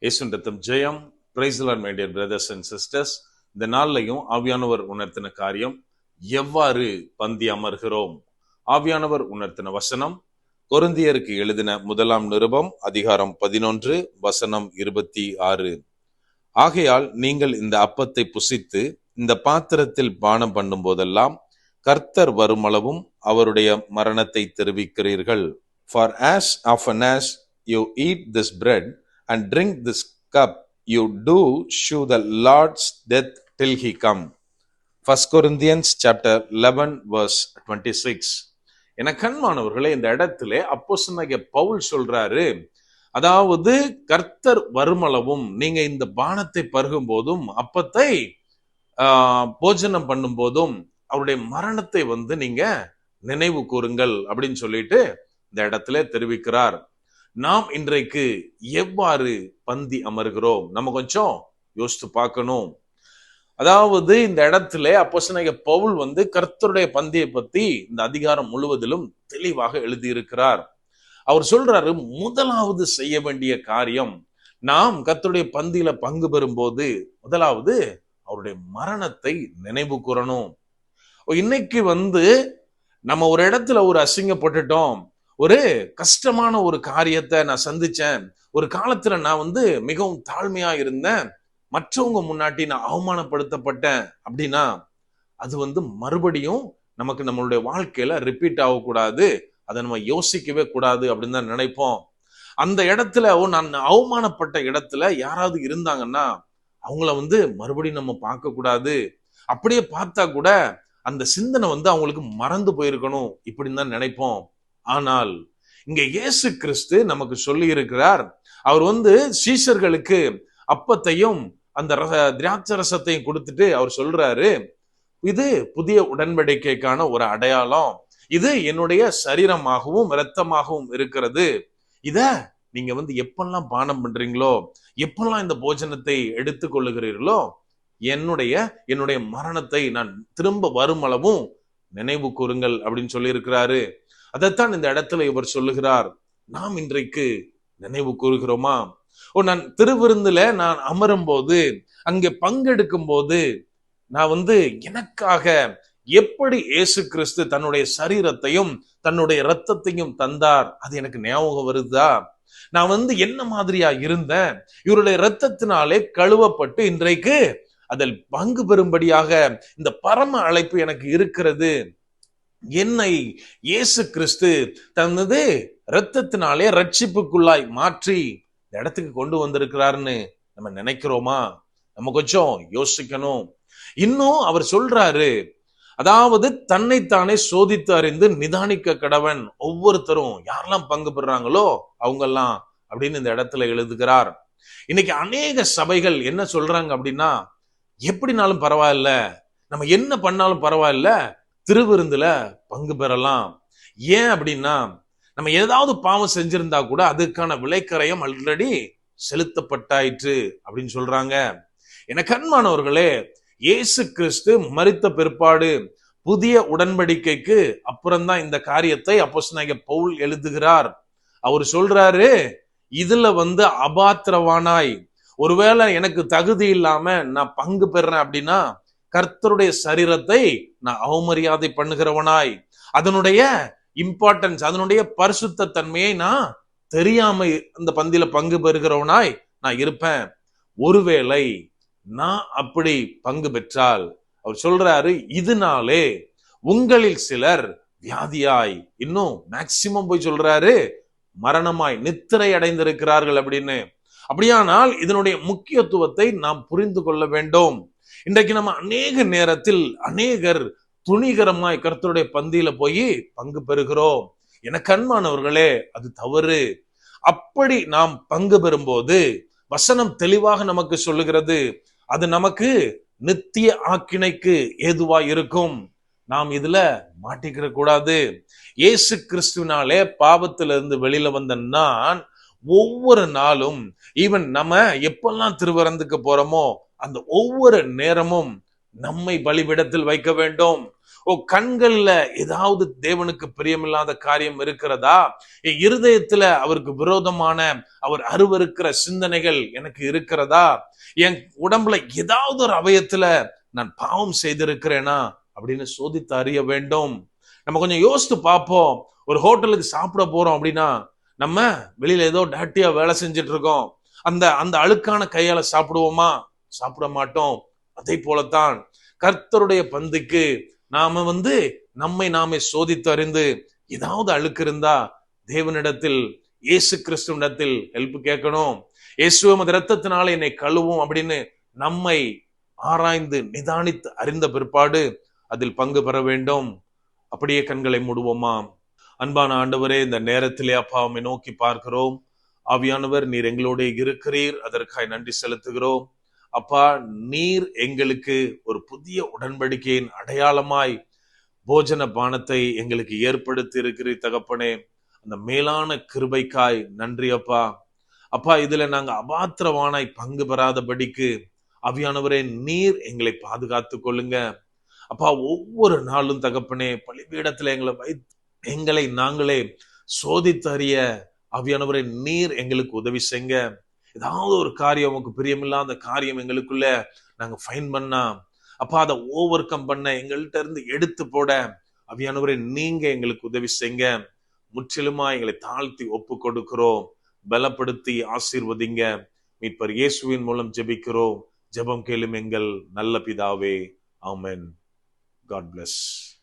இயேசுவின் ரத்தம் ஜெயம். Praise the Lord my dear brothers and sisters. இந்த நாள்லையும் ஆவியானவர் உணர்த்தின காரியம், எவ்வாறு பந்தி அமர்கிறோம். ஆவியானவர் உணர்த்தின வசனம் கொரிந்தியருக்கு எழுதின முதலாம் நிருபம் அதிகாரம் 11 வசனம் 26. ஆகையால் நீங்கள் இந்த அப்பத்தை புசித்து இந்த பாத்திரத்தில் பானம் பண்ணும் போதெல்லாம் கர்த்தர் வருமளவும் அவருடைய மரணத்தை தெரிவிக்கிறீர்கள். For as often as you eat this bread and drink this cup, you do shew the Lord's death till he come. 1 Corinthians chapter 11 verse 26. என கண்மானவர்களே, இந்த இடத்துல அப்போஸ்தலனாகிய பவுல் சொல்றாரு, அதாவது கர்த்தர் வருமளவும் நீங்க இந்த பானத்தை பருகும் போதும் அப்பத்தை போஜனம் பண்ணும் போதும் அவருடைய மரணத்தை நீங்க நினைவு கூறுங்கள் அப்படின்னு சொல்லிட்டு இந்த இடத்துல தெரிவிக்கிறார். நாம் இன்றைக்கு எவ்வாறு பந்தி அமர்கிறோம், நம்ம கொஞ்சம் யோசித்து பார்க்கணும். அதாவது இந்த இடத்துல அப்போஸ்தலனாகிய பவுல் கர்த்தருடைய பந்தியை பத்தி இந்த அதிகாரம் முழுவதிலும் தெளிவாக எழுதியிருக்கிறார். அவர் சொல்றாரு, முதலாவது செய்ய வேண்டிய காரியம், நாம் கர்த்தருடைய பந்தியில பங்கு பெறும் போது முதலாவது அவருடைய மரணத்தை நினைவு கூறணும். இன்னைக்கு நம்ம ஒரு இடத்துல ஒரு அசிங்கப்பட்டுட்டோம், ஒரு கஷ்டமான ஒரு காரியத்தை நான் சந்திச்சேன், ஒரு காலத்துல நான் மிகவும் தாழ்மையா இருந்தேன், மற்றவங்க முன்னாடி நான் அவமானப்படுத்தப்பட்டேன் அப்படின்னா அது மறுபடியும் நமக்கு நம்மளுடைய வாழ்க்கையில ரிப்பீட் ஆகக்கூடாது, அதை நம்ம யோசிக்கவே கூடாது அப்படின்னு தான் நினைப்போம். அந்த இடத்துல நான் அவமானப்பட்ட இடத்துல யாராவது இருந்தாங்கன்னா அவங்கள மறுபடியும் நம்ம பார்க்க கூடாது. அப்படியே பார்த்தா கூட அந்த சிந்தனை அவங்களுக்கு மறந்து போயிருக்கணும் இப்படின்னு தான் நினைப்போம். ஆனால் இங்க இயேசு கிறிஸ்து நமக்கு சொல்லி இருக்கிறார், அவர் சீஷர்களுக்கு அப்பத்தையும் அந்த திராட்சை ரசத்தையும் கொடுத்துட்டு அவர் சொல்றாரு, இது புதிய உடன்படிக்கைக்கான ஒரு அடையாளம், இது என்னுடைய சரீரமாகவும் இரத்தமாகவும் இருக்கிறது. இத நீங்க எப்பெல்லாம் பானம் பண்றீங்களோ, எப்பெல்லாம் இந்த போஜனத்தை எடுத்துக் கொள்ளுகிறீர்களோ, என்னுடைய மரணத்தை நான் திரும்ப வரும் அளவும் நினைவு கூறுங்கள் அப்படின்னு சொல்லி இருக்கிறாரு. அதைத்தான் இந்த இடத்துல இவர் சொல்லுகிறார். நாம் இன்றைக்கு நினைவு கூறுகிறோமா? நான் திருவிருந்துல நான் அமரும் போது, அங்கே பங்கெடுக்கும் போது நான் எனக்காக எப்படி இயேசு கிறிஸ்து தன்னுடைய சரீரத்தையும் தன்னுடைய இரத்தத்தையும் தந்தார், அது எனக்கு ஞாபகம் வருதா? நான் என்ன மாதிரியா இருந்தேன், இவருடைய இரத்தத்தினாலே கழுவப்பட்டு இன்றைக்கு அதில் பங்கு பெறும்படியாக இந்த பரம அழைப்பு எனக்கு இருக்கிறது. என்னை இயேசு கிறிஸ்து தனது இரத்தத்தினாலே ரட்சிப்புக்குள்ளாய் மாற்றி இந்த இடத்துக்கு கொண்டு வந்திருக்கிறாருன்னு நம்ம நினைக்கிறோமா? நம்ம கொஞ்சம் யோசிக்கணும். இன்னும் அவர் சொல்றாரு, அதாவது தன்னைத்தானே சோதித்து அறிந்து நிதானிக்க கடவன். ஒவ்வொருத்தரும் யாரெல்லாம் பங்கு பெறுறாங்களோ அவங்கெல்லாம் அப்படின்னு இந்த இடத்துல எழுதுகிறார். இன்னைக்கு அநேக சபைகள் என்ன சொல்றாங்க அப்படின்னா, எப்படினாலும் பரவாயில்ல, நம்ம என்ன பண்ணாலும் பரவாயில்ல, திருவிருந்துல பங்கு பெறலாம். ஏன் அப்படின்னா, நம்ம ஏதாவது பாவம் செஞ்சிருந்தா கூட அதுக்கான விலைக்கரையம் ஆல்ரெடி செலுத்தப்பட்டாயிற்று அப்படின்னு சொல்றாங்க. எனக்கு அன்பானவர்களே, இயேசு கிறிஸ்து மரித்த பிற்பாடு புதிய உடன்படிக்கைக்கு அப்புறம்தான் இந்த காரியத்தை அப்போஸ்தலனாகிய பவுல் எழுதுகிறார். அவர் சொல்றாரு, இதுல அபாத்திரவானாய், ஒருவேளை எனக்கு தகுதி இல்லாம நான் பங்கு பெறேன் அப்படின்னா கர்த்தருடைய சரீரத்தை நான் அவமரியாதை பண்ணுகிறவனாய், அதனுடைய இம்பார்ட்டன்ஸ், அதனுடைய பரிசுத்த தன்மையை நான் தெரியாம அந்த பந்தியில பங்கு பெறுகிறவனாய் நான் இருப்பேன். ஒருவேளை நான் அப்படி பங்கு பெற்றால், அவர் சொல்றாரு, இதனாலே உங்களில் சிலர் வியாதியாய், இன்னும் மேக்சிமம் போய் சொல்றாரு மரணமாய் நித்திரை அடைந்திருக்கிறார்கள் அப்படின்னு. அப்படியானால் இதனுடைய முக்கியத்துவத்தை நாம் புரிந்து கொள்ள வேண்டும். இன்றைக்கு நம்ம அநேக நேரத்தில் அநேகர் துணிகரமாய் கர்த்தருடைய பந்தியில போய் பங்கு பெறுகிறோம். எனக்கு அன்பானவர்களே, அது தவறு. அப்படி நாம் பங்கு பெறும்போது வசனம் தெளிவாக நமக்கு சொல்லுகிறது, அது நமக்கு நித்திய ஆக்கினைக்கு ஏதுவா இருக்கும். நாம் இதுல மாட்டிக்கிற கூடாது. இயேசு கிறிஸ்துவினாலே பாவத்திலிருந்து வெளியில வந்த நான் ஒவ்வொரு நாளும், ஈவன் நம்ம எப்பெல்லாம் திருவரந்துக்கு போறோமோ அந்த ஒவ்வொரு நேரமும் நம்மை பலிபீடத்தில் வைக்க வேண்டும். கண்கள்ல ஏதாவது தேவனுக்கு பிரியமில்லாத காரியம் இருக்கிறதா? என் இருதயத்துல அவருக்கு விரோதமான, அவர் அருவருக்கிற சிந்தனைகள் எனக்கு இருக்கிறதா? என் உடம்புல ஏதாவது ஒரு அவயத்துல நான் பாவம் செய்திருக்கிறேனா அப்படின்னு சோதித்து அறிய வேண்டும். நம்ம கொஞ்சம் யோசித்து பார்ப்போம். ஒரு ஹோட்டலுக்கு சாப்பிட போறோம் அப்படின்னா, நம்ம வெளியில ஏதோ டாட்டியா வேலை செஞ்சுட்டு இருக்கோம். அந்த அந்த அழுக்கான கையால சாப்பிடுவோமா? சாப்பிட மாட்டோம். அதே போலத்தான் கர்த்தருடைய பந்திக்கு நாம நம்மை நாமே சோதித்து அறிந்து ஏதாவது அழுக்கு இருந்தா தேவனிடத்தில், இயேசு கிறிஸ்துவிடத்தில் ஹெல்ப் கேட்கணும். இயேசுவ ரத்தத்தினால என்னை கழுவும் அப்படின்னு நம்மை ஆராய்ந்து நிதானித்து அறிந்த பிற்பாடு அதில் பங்கு பெற வேண்டும். அப்படியே கண்களை மூடுவோமா? அன்பான ஆண்டவரே, இந்த நேரத்திலே அப்பா உம்மை நோக்கி பார்க்கிறோம். ஆவியானவர், நீர் எங்களோட இருக்கிறீர், அதற்காக நன்றி செலுத்துகிறோம். அப்பா, நீர் எங்களுக்கு ஒரு புதிய உடன்படிக்கையின் அடையாளமாய் போஜன பானத்தை எங்களுக்கு ஏற்படுத்தி இருக்கிறீர் தகப்பனே. அந்த மேலான கிருபைக்காய் நன்றி அப்பா. அப்பா, இதுல நாங்க அபாத்திரவானாய் பங்கு பெறாதபடிக்கு ஆவியானவரே நீர் எங்களை பாதுகாத்து கொள்ளுங்க அப்பா. ஒவ்வொரு நாளும் தகப்பனே பலிபீடத்துல எங்களை நாங்களே சோதித்தறிய ஆவியானவரே நீர் எங்களுக்கு உதவி செய்ங்க. ஏதாவது ஒரு காரியம் உமக்கு பிரியமில்லாத காரியம் எங்களுக்குள்ள நாங்க ஃபைன் பண்ணா அப்பா, அதை ஓவர் கம் பண்ண, எங்கள்கிட்ட இருந்து எடுத்து போட ஆவியானவரே நீங்க எங்களுக்கு உதவி செய்ங்க. முற்றிலுமா எங்களை தாழ்த்தி ஒப்பு கொடுக்கிறோம். பலப்படுத்தி ஆசீர்வதிங்க. மீட்பர் இயேசுவின் மூலம் ஜெபிக்கிறோம். ஜெபம் கேளும் எங்கள் நல்ல பிதாவே. ஆமென். God bless.